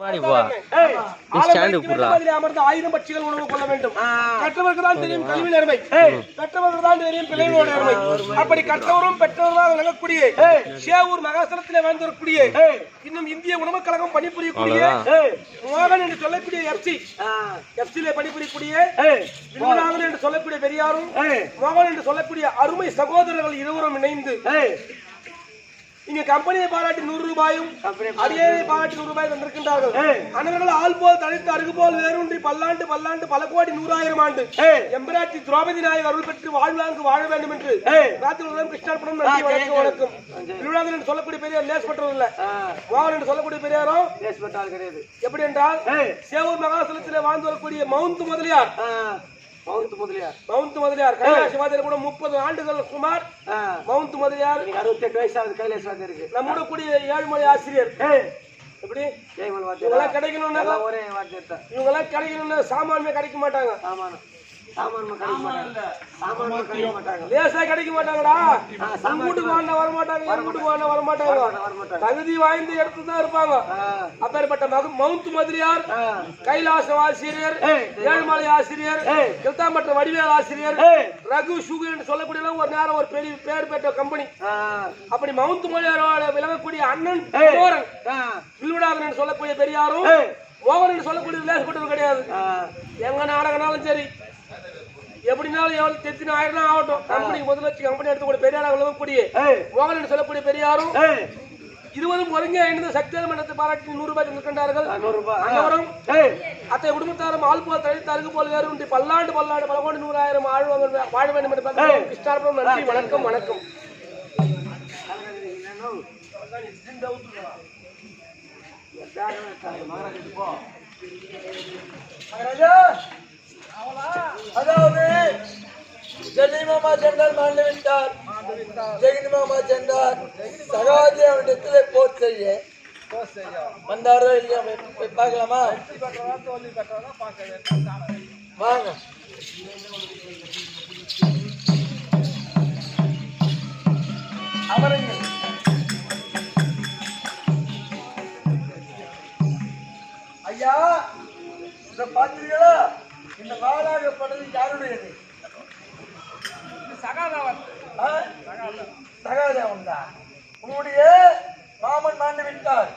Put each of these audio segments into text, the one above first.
ஆயிரம் பட்சிகள் உணவு கொள்ள வேண்டும். கற்றவர்கள் தான் தெரியும் கல்வி நேர்மை, பெற்றவர்கள் தான் தெரியும் பிள்ளைகளோட நேர்மை. அப்படி கற்றவரும் பெற்றவர்களாக விளங்கக்கூடிய சேவூர் மகாசலத்திலே வாழ்ந்திருக்கக்கூடிய இன்னும் இந்திய உணவுக் கழகம் பணிபுரியக்கூடிய மோகன் என்று சொல்லக்கூடிய எஃப்சிலே பணிபுரியக்கூடிய வில்வநாதன் என்று சொல்லக்கூடிய பெரியாரும் மோகன் என்று சொல்லக்கூடிய அருமை சகோதரர்கள் இருவரும் இணைந்து இங்க கம்பெனியை பாராட்டி 100 ரூபாயும் அடியை பாராட்டி 100 ரூபாய் தந்திருக்கின்றார்கள். அண்ணர்கள் ஆள் போல் தனித்து அருகு போல் வேரூன்றி பல்லாண்டு பல கோடி 100,000 ஆண்டு எம்பராட்சி திரௌபதி நாயகர் அருள் பெற்று வாழ்வாங்கு வாழ வேண்டும் என்று ராத்திரி கிருஷ்ணார்பணம் வணக்கம். விழுநாதன் என்று சொல்லக்கூடிய பெரியார் லேஸ் பட்டவர் இல்ல, மோகன் என்று சொல்லக்கூடிய பெரியாரும் லேஸ் பட்டால் கிடையாது. எப்படி என்றால் சேவூர் மகாசலத்திலே வாழ்ந்து வரக்கூடிய மவுண்ட் முதலியார் கைலாசவாதியில கூட 30 ஆண்டுகள் சுமார் மவுண்ட் முதலியார் 68 வயசாவது கைலாசவாதியிருக்கு. நம்மோட கூடிய ஏழுமலை ஆசிரியர் எப்படி இவங்கெல்லாம் கிடைக்கணும்னா ஒரே வார்த்தை இவங்கெல்லாம் கிடைக்கணும்னா சாமான்மே கிடைக்க மாட்டாங்க. லேசா கிடைக்க மாட்டாங்கடா. வீட்டுக்கு வாங்க வர மாட்டாங்க, வீட்டுக்கு வாங்க வர மாட்டாங்க. தகுதி வாய்ந்த இடத்துல தான் இருப்பாங்க. அப்பேற்பட்ட மவுண்ட் மதுரையார் கைலாச ஆசிரியர், ஏழுமலை ஆசிரியர், கிருத்தாம்பட்ட வடிவேல் ஆசிரியர், ரகு சுகு என்று சொல்லக்கூடிய ஒரு நேரம் ஒரு பெரிய பேர் பெற்ற கம்பெனி. அப்படி மவுண்ட் மதுரையாரோட விளங்கக்கூடிய அண்ணன் வில்வநாதன் என்று சொல்லக்கூடிய பெரியாரும் மோகன் என்று சொல்லக்கூடிய லேசப்பட்டது கிடையாது. எங்க நாடகனாலும் சரி எப்படினாலும் எவ்வளவு தெத்தின ஆயிரம் ஆகட்டும், கம்பெனிக்கு முதல்ல வச்சு கம்பெனி எடுத்து கூட பெரியாராக விளங்கக்கூடிய மோகன் என்று சொல்லக்கூடிய பெரியாரும் 20 ஒருங்கே ஐந்து சக்தி மன்றத்தை பாராட்டி 100 ரூபாய் தந்திருக்கின்றார்கள். அனைவரும் அத்தை குடும்பத்தாரும் ஆள் போல் தழித்து அருகு போல் வேறு பல்லாண்டு பல கோடி 100,000 வாழ வேண்டும் என்று கிருஷ்ணார்பணம். நன்றி, வணக்கம் வணக்கம். அதாவது ஜெனி மாமா சென்றார், மாண்டு விட்டார். ஜெகனி மாமா சென்றார், சகாஜி அவனிடத்திலே போர் செய்ய வந்தாரோ இல்லையா போய் பார்க்கலாமா? வாங்க. அமருங்கள். ஐயா, இத பாத்தீங்களா? இந்த வாழாகப்பட்டது யாருடையது? சகாதேவன் தான். உன்னுடைய மாமன் மாண்டு விட்டார்.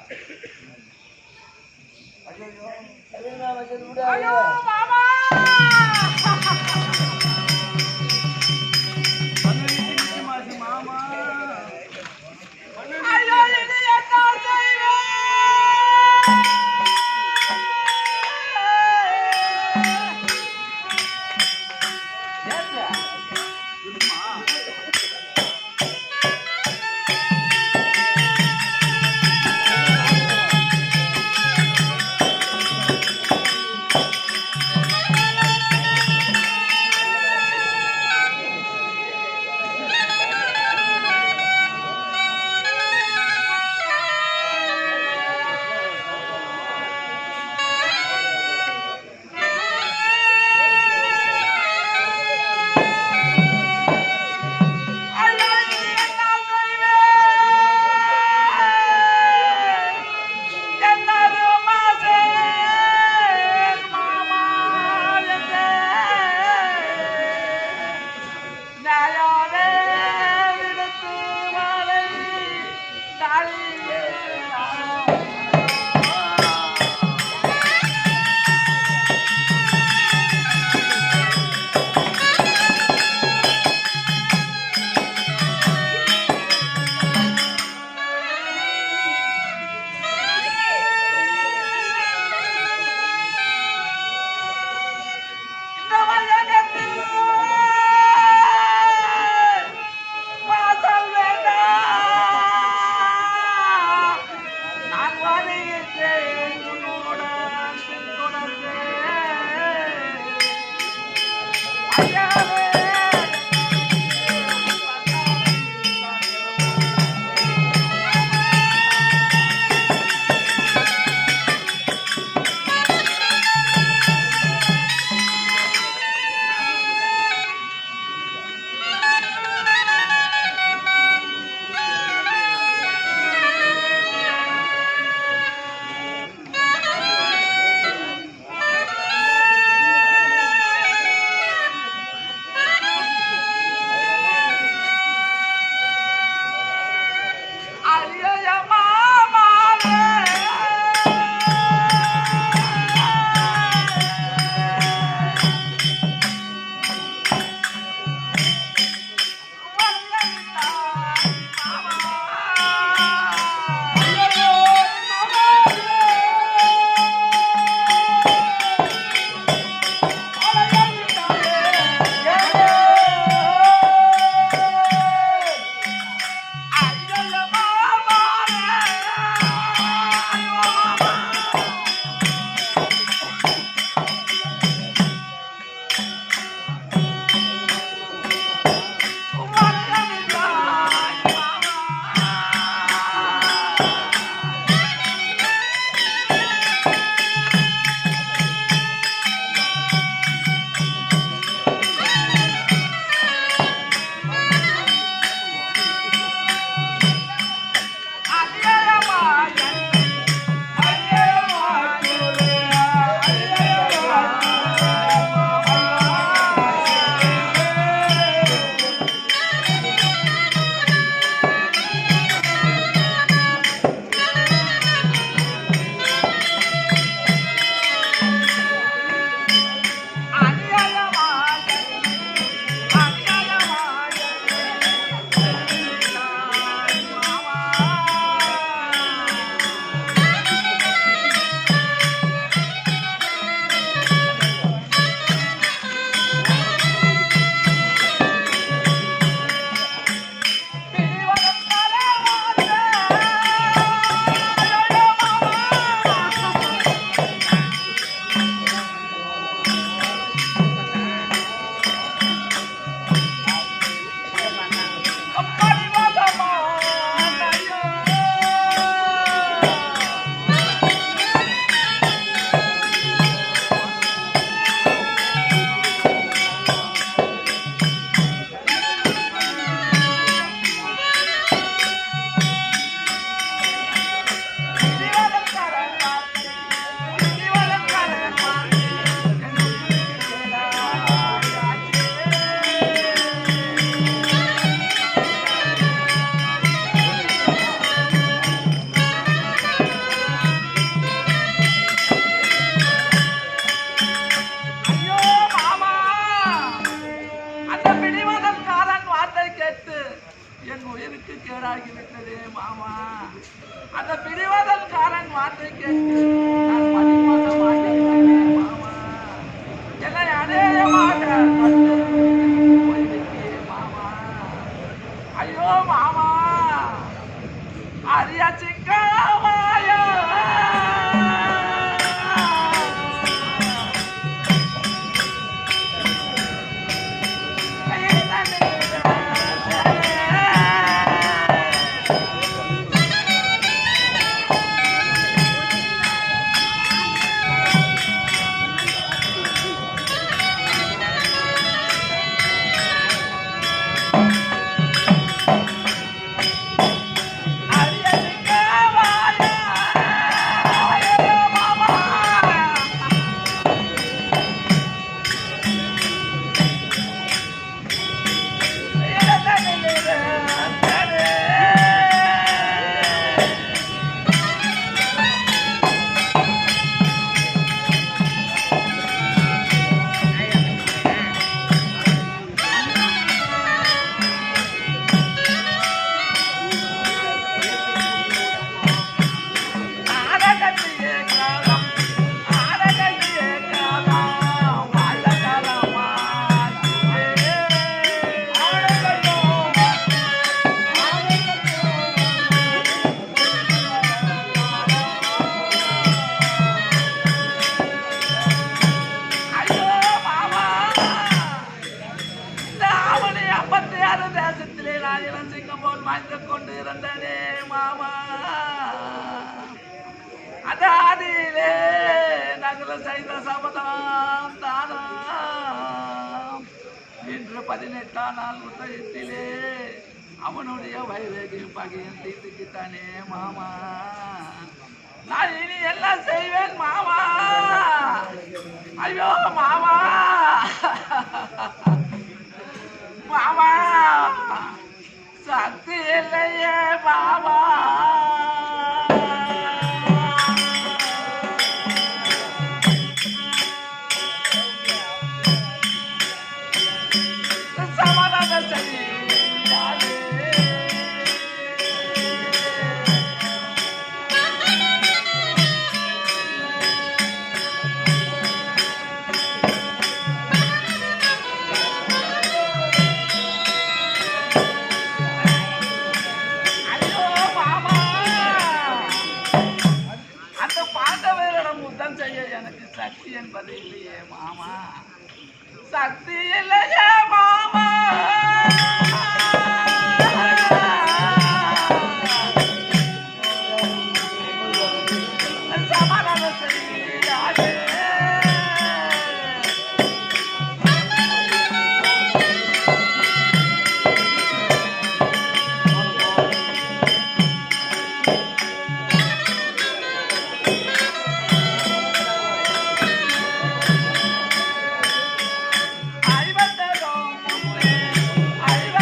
18ஆம் நாள் உத்தரத்திலே அவனுடைய வைரகியும் பகையும் தீர்த்துக்கிட்டானே மாமா. நான் இனி எல்லாம் செய்வேன் மாமா. ஐயோ மாமா, மாமா சக்தி இல்லையே மாமா. எனக்கு சக்தி என்பது இல்லையே மாமா. சக்தி இல்லையே மாமா. சமாதானம் செய்யாதே. I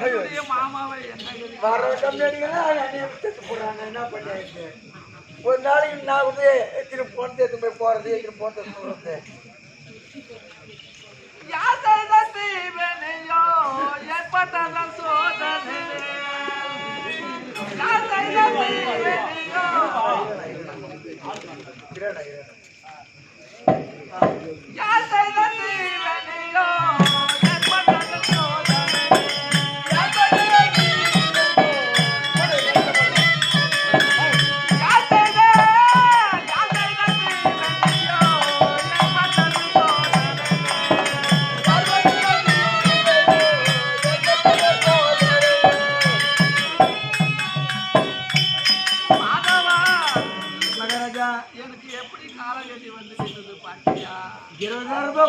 என்னுடைய மாமாவை என்ன வர கம்பெனிகளா போடுறாங்க என்ன பண்ணியாச்சு ஒரு நாளைக்கு நான் வந்து எத்தனை போன் எடுத்து போய் போறது எத்தனை போன் சொல்றது யார் செய்த தீவனையோ ஏற்பட்ட சோதனை யார் செய்த தீவனையோ யார் செய்த தீவனையோ ஏற்பட்ட சோதனை யார் செய்த எனக்கு எப்படி காலகட்டி வந்து பாட்டியா 20,000 ரூபாய்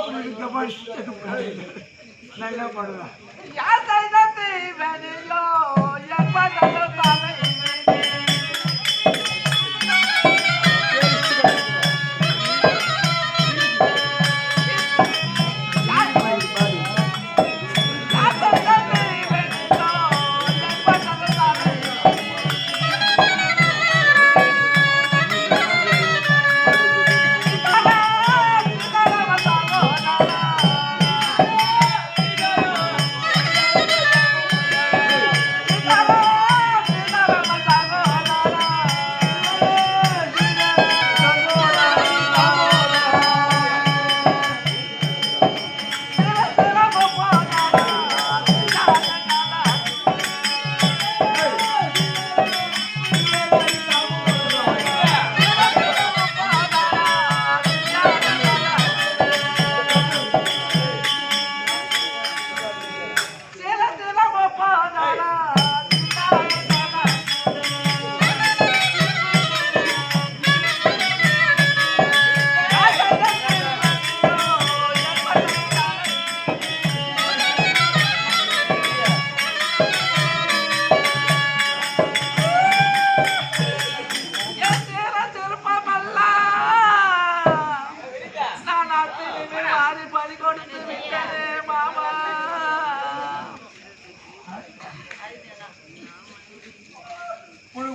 நான் என்ன பண்ணுவேன் யார் செய்த தீவனையோ ஏற்பட்ட தலை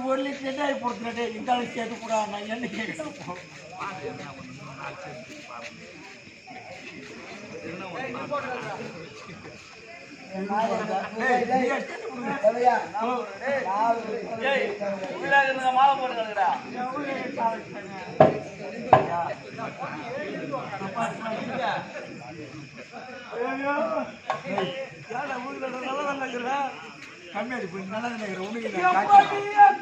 ஒரு லிட்டர் ஆகி போட்டுனே இந்த ஆள் சேர்த்து கூட நான் என்ன கேட்கணும் மாலை போட்டுக்கிறா கம்மியாடி போய் நல்லா நினைக்கிறேன் உனக்கு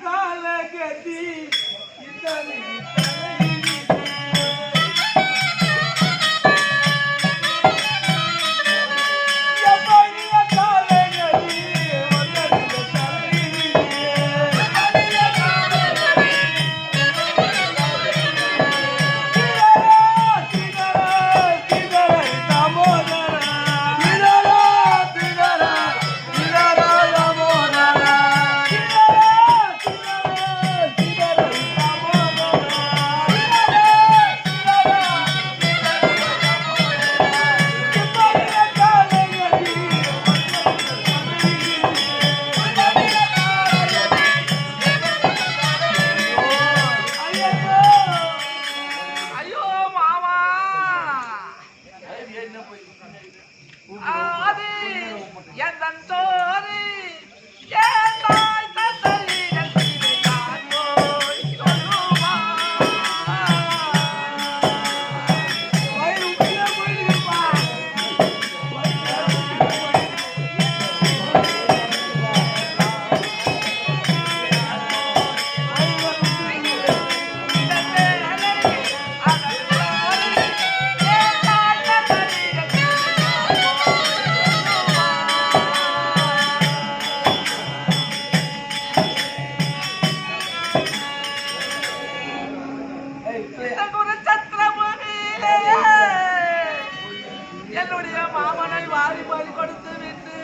என்னுடைய மாமனை வாரி பறி கொடுத்து விட்டு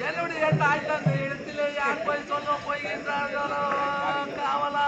என்னுடைய தாய் தந்தை இடத்திலே யார் போய் சொல்ல போகின்றார்களோ காவலா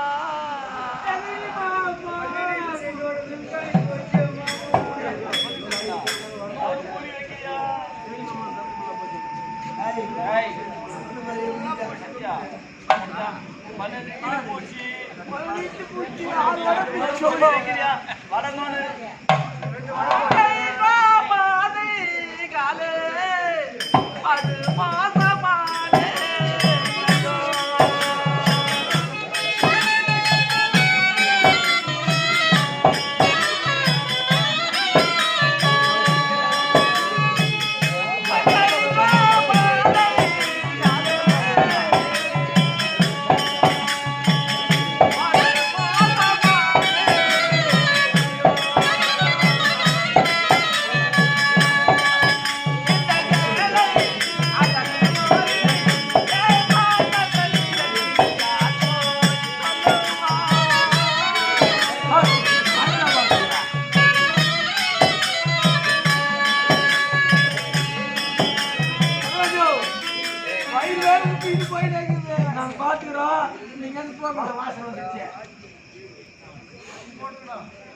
நாங்க பாத்துக்கிறோம் நீங்க போக வாசனை வந்துச்சு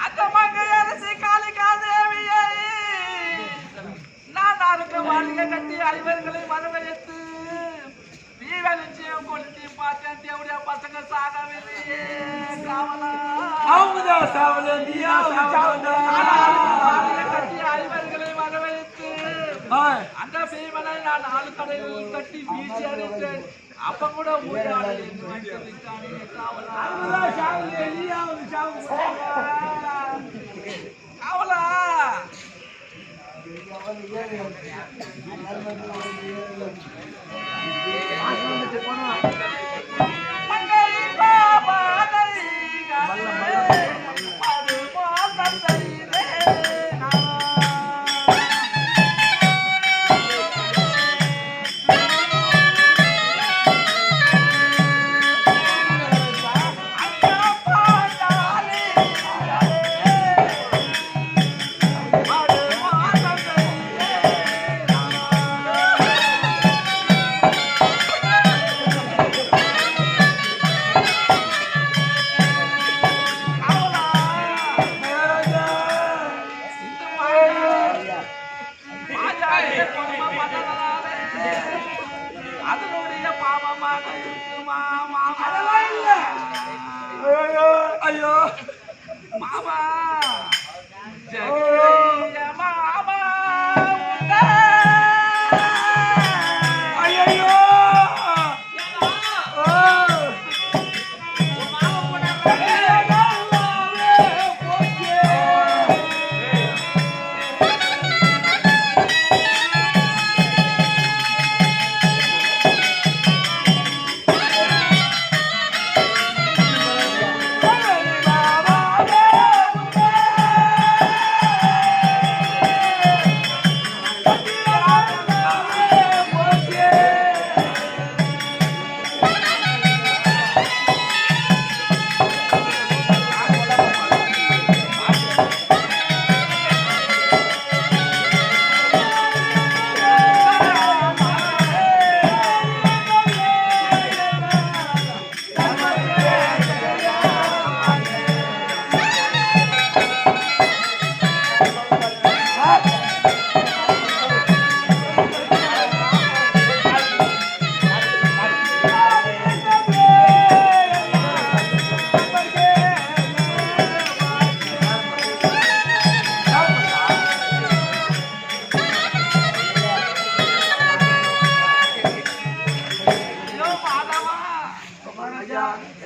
அந்த மங்கையரசி காளிகாதேவியை நான் அறுக்க மாளிகை கட்டி ஐவர்களை வரவழைத்து தீவெளிச்சியும் கொளுத்தியும் பார்த்தேன் தேவடைய பசங்க சாகவில்லையே காவலா அவங்கதான் சாவல நீயா மாளிகை கட்டி ஐவர்களை வரவழைத்து அந்த பீமனை நான் 4 கடையில் கட்டி வீசி அடித்தேன் அப்ப கூட ஊராடு காவலா காவலா அதனுடைய பாவமாக இருக்குமா ஐயோ மாமா மாமா ஐயோ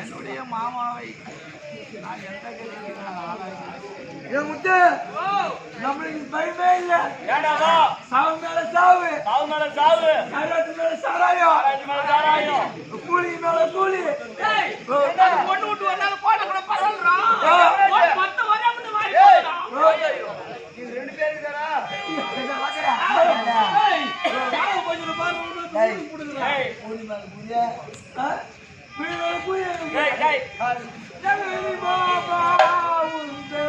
என்னுடைய மாமாவை நான் எந்த கதிக்கு நான் ஆளாகிறேன் என் முத்து நம்மளுக்கு பயமே இல்ல ஏடாவா சாவு மேல சாவு சாவு மேல சாவு சாராத்து மேல சாராயம் ஆராய்ச்சி மேல சாராயம் கூலி மேல கூலி பொண்ணு விட்டு வந்தாலும் போட கூட பரவாயில்ல மொத்த வராம வாரி இது 2 பேருக்கு தானா கூலி மேல கூலியா கூலி மேல கூலி டேய் டேய் ஜனனி பாபா உண்டு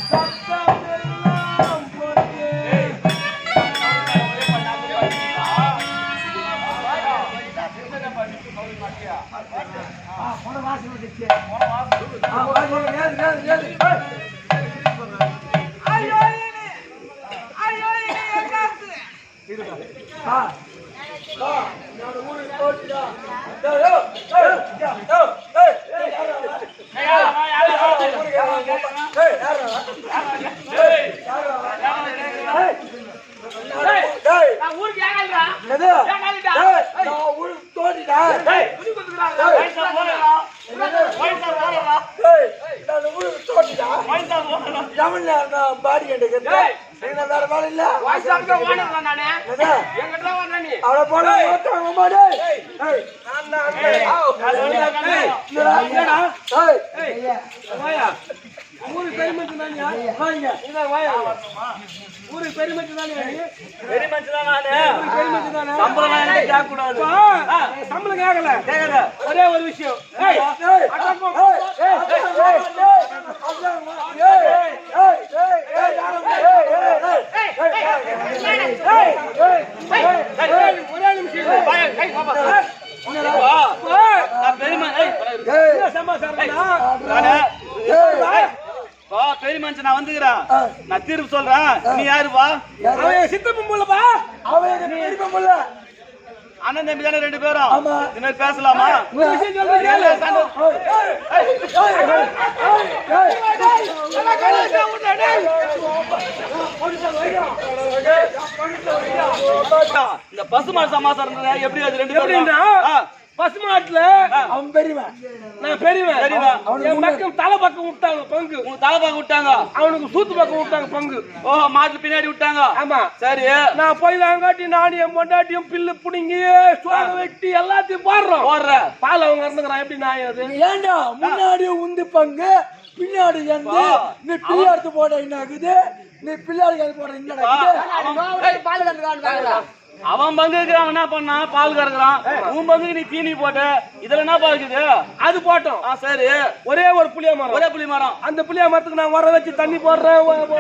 சத்தமெல்லாம் போட்டு போன வாசல் வந்துச்சு ஐயோ இனி காசு நான் ஊருக்கு போட்டுடா ஊருக்கு ஏகாலிடா ஊருக்கு தோட்டிடா பாடி கேட்டு வேற வேலை இல்ல அவளை போன ஊருக்கு பெருமச்சு ஊருக்கு பெருமச்சு தானே பெருமச்சு தான் நானு பெருமச்சு தானே சம்பளம் எனக்கு கேட்க கூடாது சம்பளம் கேட்கல ஒரே ஒரு விஷயம் ஒரே நிமிஷம் நான் தீர்ப்பு சொல்றேன். நீ யாருப்பா? அவன் சித்தப்பன் புள்ளப்பா. அவன் எங்க பெரியப்பா புள்ள. அண்ணன் தம்பி தானே 2 பேரும். ஆமா. இந்த மாதிரி பேசலாமா? ஒரு விஷயம் சொல்றேன் கேளு. இந்த பசுமாடு சமாசாரம் எப்படி அது 2 பேரும்? எப்படின்னா பசுமாட்டுல அவன் பெரியவன். நான் பெரியவன். என் பக்கம் தலை பக்கம் விட்டாங்க பங்கு. உங்க தலைப்பாக்க விட்டாங்க. அவனுக்கு சூத்து பக்கம் விட்டாங்க பங்கு. ஓஹோ, மாட்டு பின்னாடி விட்டாங்க. ஆமா. சரி, நான் போய் வாங்காட்டி நானும் என் பொண்டாட்டியும் பில்லு புடுங்கி சோக வெட்டி எல்லாத்தையும் போடுறோம். பால் அவங்க இருந்துக்கிறான். எப்படி நான் அது? ஏண்டா முன்னாடி உந்து பங்கு பின்னாடி வந்து நீ பிள்ளையாடு போட என்ன ஆகுது? நீ பிள்ளையாடு போட என்ன அவன் பங்கு இருக்கிறான் என்ன பண்ணா? பால் கறக்குறான். உன் பங்குக்கு நீ தீனி போட்டு இதுல என்ன பாக்குது? அது போட்டோம். சரி, ஒரே ஒரு புளிய மரம். ஒரே புளி மரம். அந்த புளிய மரத்துக்கு நான் வர வச்சு தண்ணி போடுறேன், உரம்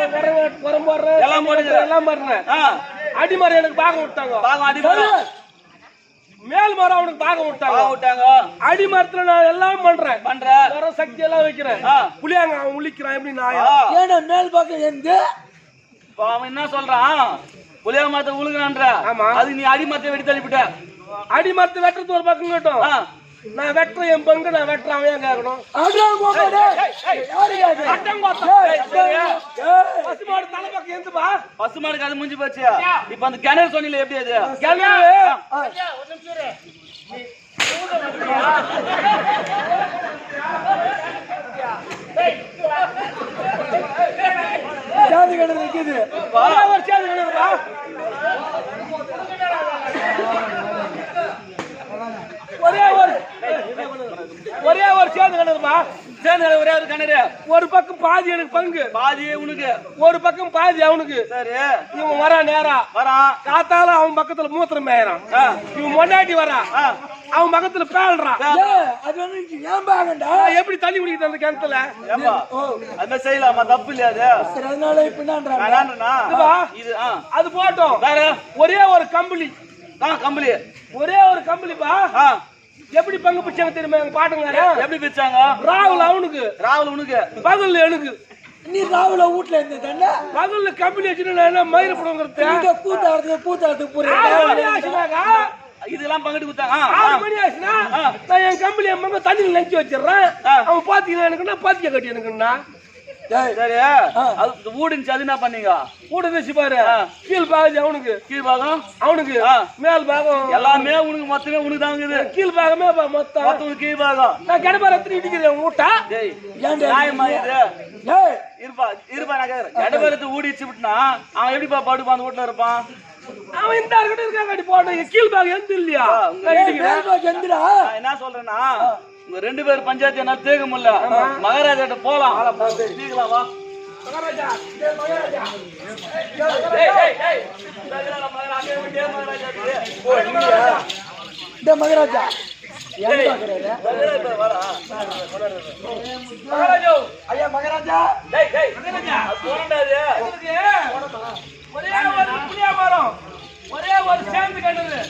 போடுறேன், எல்லாம் போடுறேன். எல்லாம் பண்றேன். அடிமரம் எனக்கு பாகம் விட்டாங்க. பாகம் அடிமரம். மேல் மரம் அவனுக்கு பாகம் விட்டாங்க. அடிமரத்துல நான் எல்லாம் பண்றேன். வர சக்தி எல்லாம் வைக்கிறேன். புளியாங்க அவன் உளிக்கிறான். எப்படி நான் ஏன்னா மேல் பக்கம் எந்த அவன் என்ன சொல்றான்? புளிய மரத்தை உழுகுறான்ற. அதுக்கு நீ அடிமரத்தை வெட்டி தள்ளிவிட்ட. அடிமரத்தை வெட்டுறது ஒரு பக்கம் கேட்டோம். நான் வெட்டுறேன் என் பங்கு. நான் வெட்டுறேன். அவன் ஏன் கேட்கணும்? பசுமாடு தலை பக்கம் எந்துப்பா. பசுமாடுக்கு அது முடிஞ்சு போச்சு. இப்ப அந்த கிணறு சொன்னீங்க எப்படி? அது கிணறு ஜாதி கிணறு நிக்குது. ஒரு சேது கிணறுப்பா. ஒரே ஒரு சேது கிணறுப்பா. ஒரே ஒரு கிணறு. ஒரு பக்கம் பாதி எனக்கு பங்கு. பாதி உனக்கு. ஒரு பக்கம் பாதி அவனுக்கு. சரி, இவன் வரான் நேரா வரான். காத்தால அவன் பக்கத்துல மூத்திரம் மேயறான். இவன் முன்னாடி வரான். அவன் பக்கத்துல பேழ்றான். அது வந்து ஏன் பாகண்டா? எப்படி தண்ணி குடிக்கிறது அந்த கிணத்துல? அது செய்யலாமா? தப்பு இல்லையா அது? சரி, அதனால இப்ப இது அது போட்டோம். ஒரே ஒரு கம்பளி. கம்பளி. ஒரே ஒரு கம்பளிப்பா. எப்படி பங்கு பிச்சாங்க தெரியுமா? எங்க பாட்டுங்க எப்படி பிச்சாங்க? ராகுல் அவனுக்கு, ராகுல் உனக்கு, பகல் எனக்கு. நீ ராகுல வீட்டுல இருந்து தானே பகல்ல கம்பெனி வச்சுட்டு மயிறு போடுங்கிறது கூத்தாடுறதுக்கு இதெல்லாம் பங்கிட்டு கொடுத்தாங்க. 6 மணி ஆச்சுன்னா நான் என் கம்பெனி அம்மா தண்ணியில் நினைச்சு வச்சிடறேன். அவன் பாத்தீங்கன்னா எனக்குன்னா பாத்திக்க கட்டி எனக்குன்னா. சரி, அது ஊடுச்சு. அது என்ன பண்ணீங்க? ஊடு வச்சு பாரு. கீழ் பாகம் அவனுக்கு, கீழ் பாகம் அவனுக்கு, மேல் பாகம் எல்லாமே உனக்கு. மொத்தமே உனக்கு தாங்குது. கீழ் பாகமே மொத்தம் கீழ் பாகம். நான் கிடப்பார எத்தனை இடிக்கிறேன் ஊட்டா? நியாயமா இது? இருப்பா இருப்பா, நான் கேக்குறேன். இடபெறத்து ஊடிச்சு விட்டுனா அவன் எப்படிப்பா படுப்பான்? அந்த வீட்டுல இருப்பான். அவன் இந்த இருக்காங்க போட்டோம். கீழ் பாகம் எந்த இல்லையா? என்ன சொல்றேன்னா, உங்க 2 பேர் பஞ்சாயத்து என்ன தேக முடியல. மகாராஜா போலாம். வா மகாராஜா. மகாராஜா ஐயா மகாராஜா. ஒரே ஒரு புளிய மரம், ஒரே ஒரு சேர்ந்து கிணறு,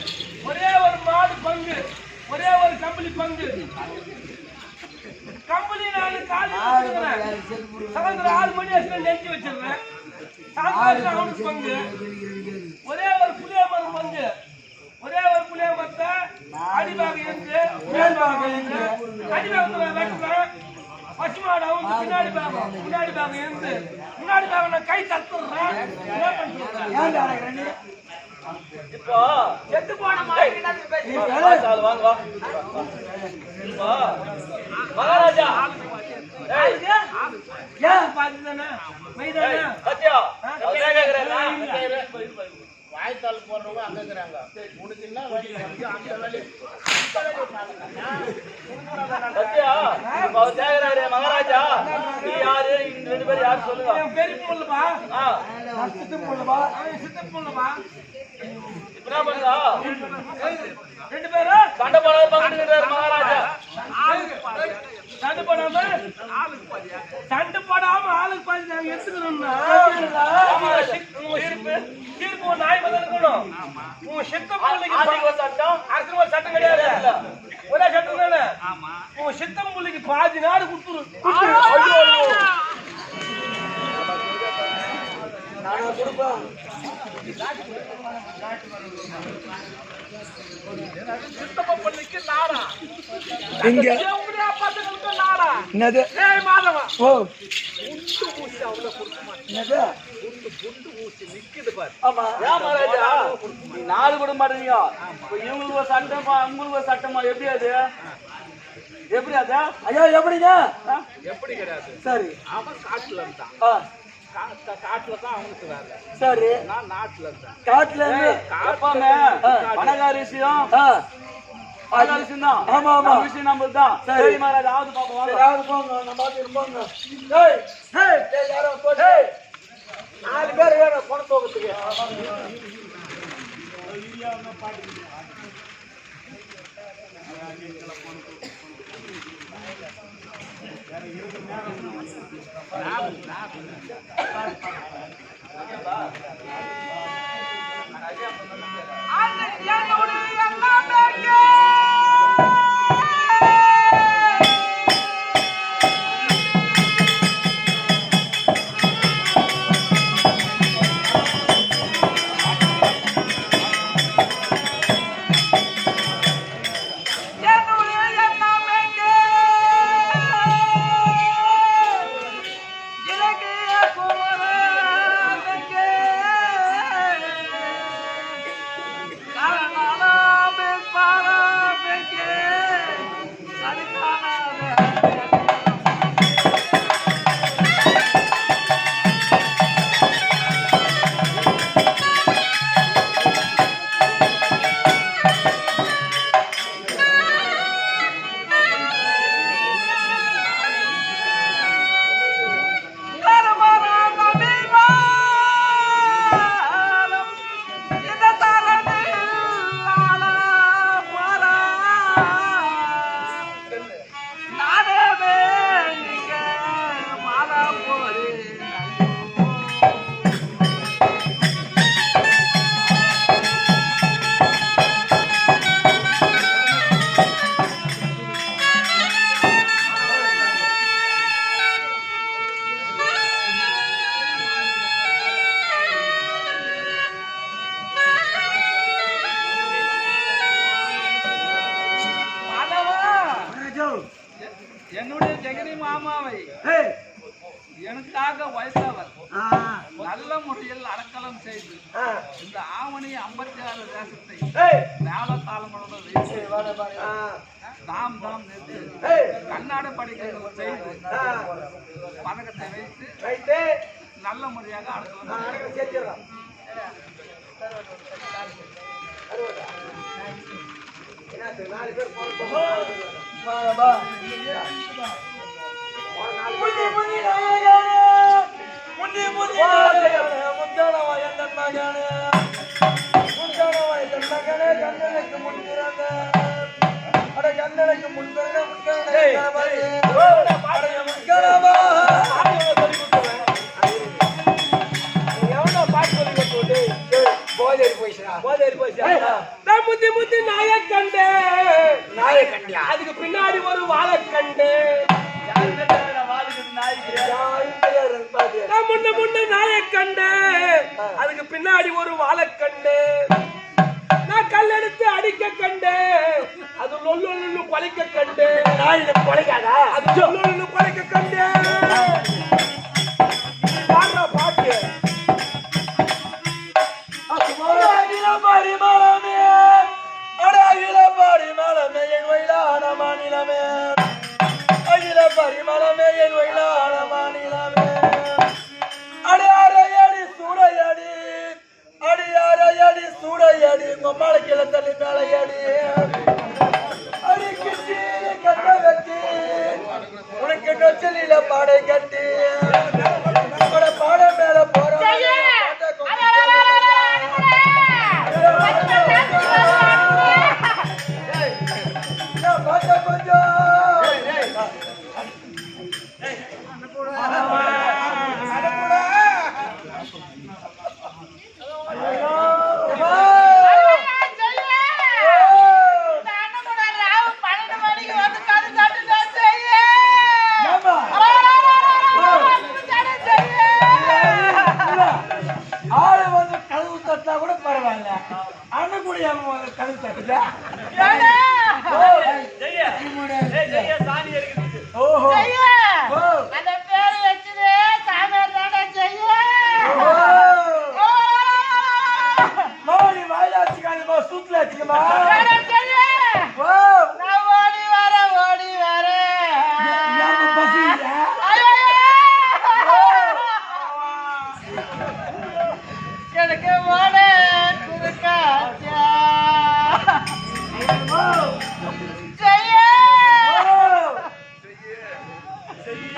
ஒரே ஒரு மாடு பங்கு, ஒரே ஒரு கம்பளி பங்கு. கம்பளி நான் காலையில் சாயந்தரம் 6 மணி ஆச்சு நெஞ்சு வச்சிருந்தேன். சாயந்தரம் அவனுக்கு பங்கு. ஒரே ஒரு புளிய மரம் பங்கு. ஒரே ஒரு புளிய மரத்தை அடிபாக இருந்து மேல்பாக இருந்து அடிபாகத்துல வெட்டுறேன். பசுமாடு அவனுக்கு பின்னாடி பாகம், முன்னாடி பாகம் இருந்து முன்னாடி பாகம் நான் கை தத்துறேன். இப்போ செத்து போன மாதிரி வாங்க மகாராஜா. ஏன் பாத்துதானே மைதானே சத்யா வாய்த்தால் போடுறவங்க அங்க இருக்கிறாங்க. உனக்கு என்ன வழி? அந்த வழி சத்யா மகாராஜா. நீ யாரு? 2 பேர் யாரு சொல்லுங்க. பெரிய பொண்ணுப்பா. சித்தம் பொண்ணுப்பா. சித்தம் பொண்ணுப்பா. என்ன பண்ணுங்க? 2 பேரும் சண்டை போடாத பங்கிட்டு மகாராஜா. சண்டை போடாம ஆளுக்கு பாதி நாங்க எடுத்துக்கணும்னா தீர்ப்பு ஒரு நாய் பதில் இருக்கணும். உங்க சித்தம் சட்டம் அரசு ஒரு சட்டம் கிடையாது. ஒரே சட்டம் தானே. உங்க சித்தம் பிள்ளைக்கு பாதி நாடு கொடுத்துரு. கொடுப்பா. சித்தப்பா பண்ணிக்கு நாடா இங்க எப்படியா பசங்களுக்கு நாடா என்னது? ஏய் மாதவா ஓ புட்டு ஊசி அவ்வளோ கொடுக்க மாட்டேன் என்னது? புட்டு ஊசி நிக்குது பாரு ஆமா. ஏன் மகாராஜா நீ 4 கூட மாட்டீங்க. இப்போ இவங்களுக்கு ஒரு சட்டமா உங்களுக்கு ஒரு சட்டமா எப்படி அது? எப்படி அது? ஐயா எப்படிங்க? எப்படி கிடையாது சரி. அவன் காட்டுல இருந்தான் ஆ காட்டுல தான் அவனுக்கு வேலை சரி. நான் நாட்டுல இருந்தேன் காட்டுல இருந்து எப்பவுமே பணக்கார விஷயம் பணக்கார விஷயம் தான். ஆமா ஆமா. நம்ம விஷயம் நம்ம தான். சரி மகாராஜா ஆவது பாப்போம் வாங்க. யாரு போங்க நம்ம பாத்து இருப்போங்க. டேய் டேய் டேய் யாரோ போடு. 4 பேர் வேணும் பணம் தோக்கத்துக்கு. என்னுடைய ஜெகனி மாமாவை ஏய் எனக்காக வயசாவர் நல்ல முறையில் அடக்கலம் செய்து இந்த ஆவணி 56 தேசத்தை ஏய் மேலத்தாளமுடன் வைத்து வாடா வாடா. தாம் தாம் நிறுத்தி கண்ணாட படிக்கைகள் செய்து பதக்கத்தை வைத்து ரைட்டு. நல்ல முறையாக அடக்கலாம் அடக்க சேர்த்திரலாம். என்னது 4 பேர் போறோம். வா வா. முன்னி முன்னி நாயகனே. முன்னி முன்னி நாயகனே. முந்தானவா என் மகனே. முந்தானவா என் மகனே. கண்ணனுக்கு முன்பிறந்த அட கண்ணனுக்கு முன்பிறந்த முந்தானே. அட முந்தானவா. எவனோ பாட்டு சொல்லி கொடுத்து போதேரி போயிடுச்சா. நான் முத்தி முத்தி நாயை கண்டே. நாயை கண்டியா? அதுக்கு பின்னாடி ஒரு வாழை கண்டே. நான் முன்ன முன்ன நாயை கண்டே. அதுக்கு பின்னாடி ஒரு வாழை கண்டே. நான் கல்லெடுத்து அடிக்க கண்டே. அது லொல்லு கொலைக்க கண்டே. நாய் கொலைக்காதா? அது லொல்லு கொலைக்க கண்டே. பாடுறா பாட்டு. அகில பரிமளமே அகில பரிமளமே என் வயலான மாநிலமே. அகில பரிமளமே என் வயலான மாநிலமே. அடியாரையடி சூடையடி அடியாரையடி சூடையடி கொம்மாள கிளத்தள்ளி மேலையடி அடி கிட்டி கட்ட வெட்டி உனக்கு நொச்சலில பாடை கட்டி பாட மேல போற பரவாயில்ல அண்ணன் கூட கணக்கு தட்டுல ஓஹோ அந்த பேரு வச்சது சாமியார் மோடி வாயில வச்சுக்காதமா சூத்துல வச்சுக்கமா ஓடி வர எனக்கு ஓட குறுக்காச்சா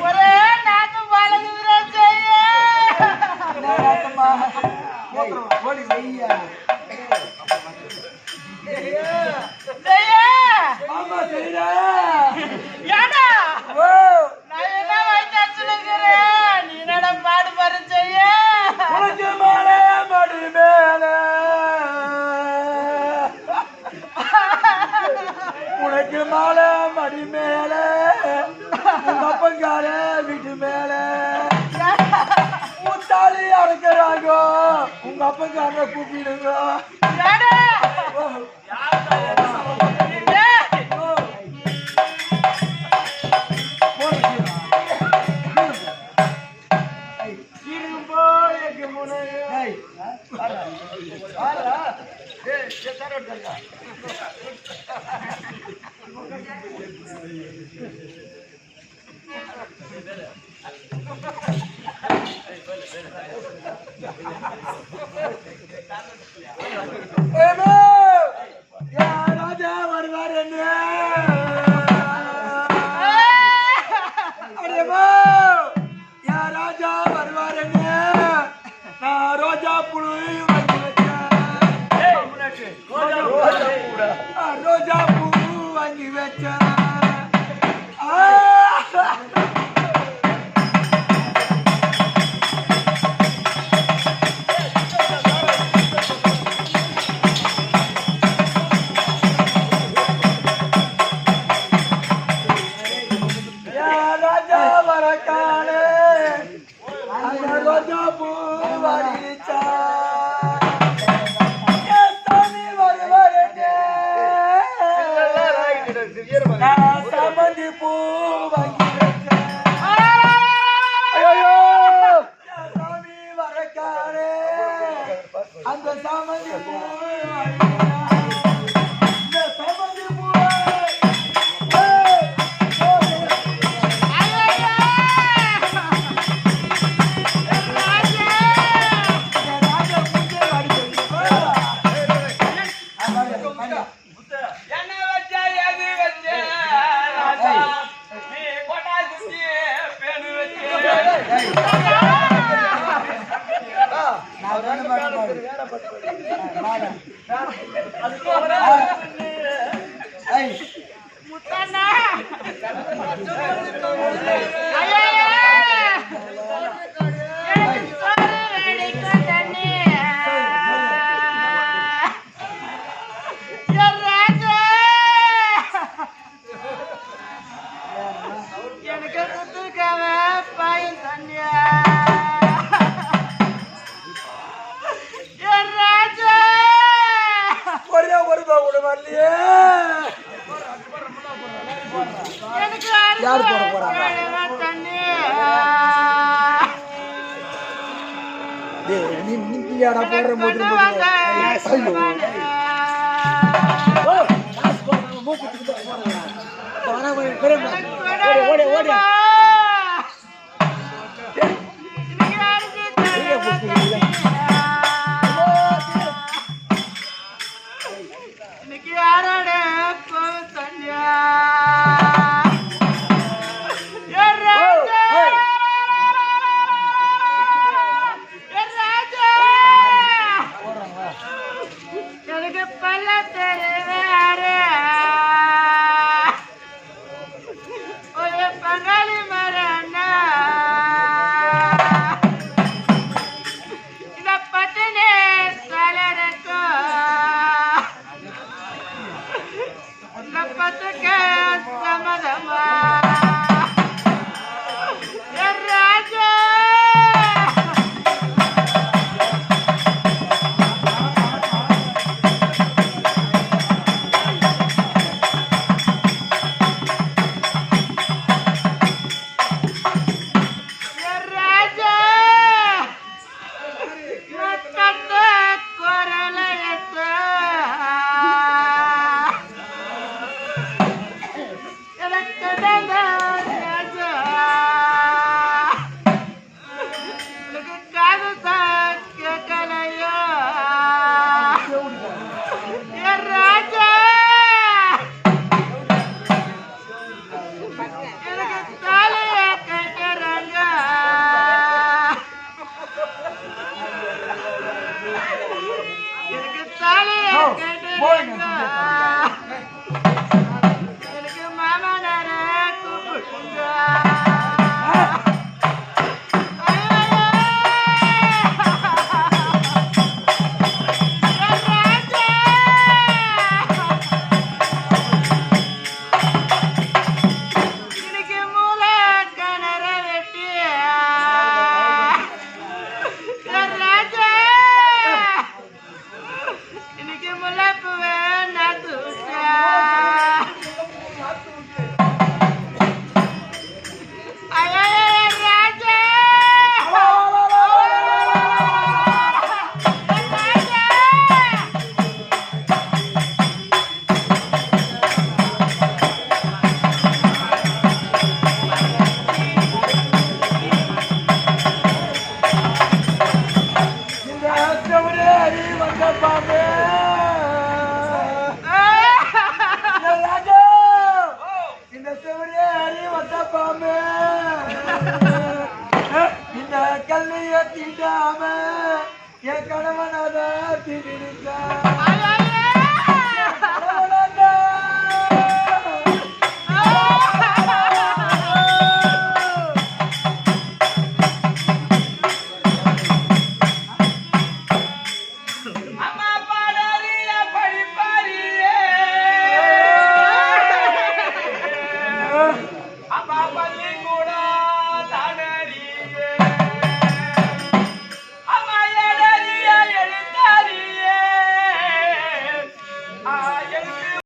ஒரே நாக்கு பழகுற ஆமா சரிடா ஏடா நான் என்ன வயிற்றுக்கிறேன் நீ என்னடா பாடு பாரு செய்ய உனக்கு மேலே மடி மேலே உனக்கு மேலே மடி மேலே உங்க அப்பங்கார வீட்டு மேலே ஊத்தாளி அறுக்கிறாங்க உங்க அப்பங்கார கூப்பிடுங்க ஏடா ராஜா வருவார் என்ன ராஜா வருவார் என்ன நான் ரோஜா புழு வாங்கி வச்சேன் ரோஜா பூ வாங்கி வச்சேன் ராஜா வரக்கானே அந்த ரோஜா பூ வாங்கிச்சா சாமந்தி பூ வாங்கி வச்சேன் சாமி வரக்காரே அந்த சாமந்தி பூ சாமந்தி பூ எனக்கு குத்துக்காம பாயும் தண்ணியா ராஜா ஒரே ஒரு கூட வரலையே எனக்கு யார் போட போறாங்க தண்ணி நீ யாரா போடுற போது இன்னைக்கு யாரோட தண்ணியா எனக்கு பல்ல தெரியாரு ஒரு பங்காளி எனக்கு மாமனாரே கூப்பிடுங்க இந்த கல்லைய தீண்டாம என் கணவனாதான் திடீர்னு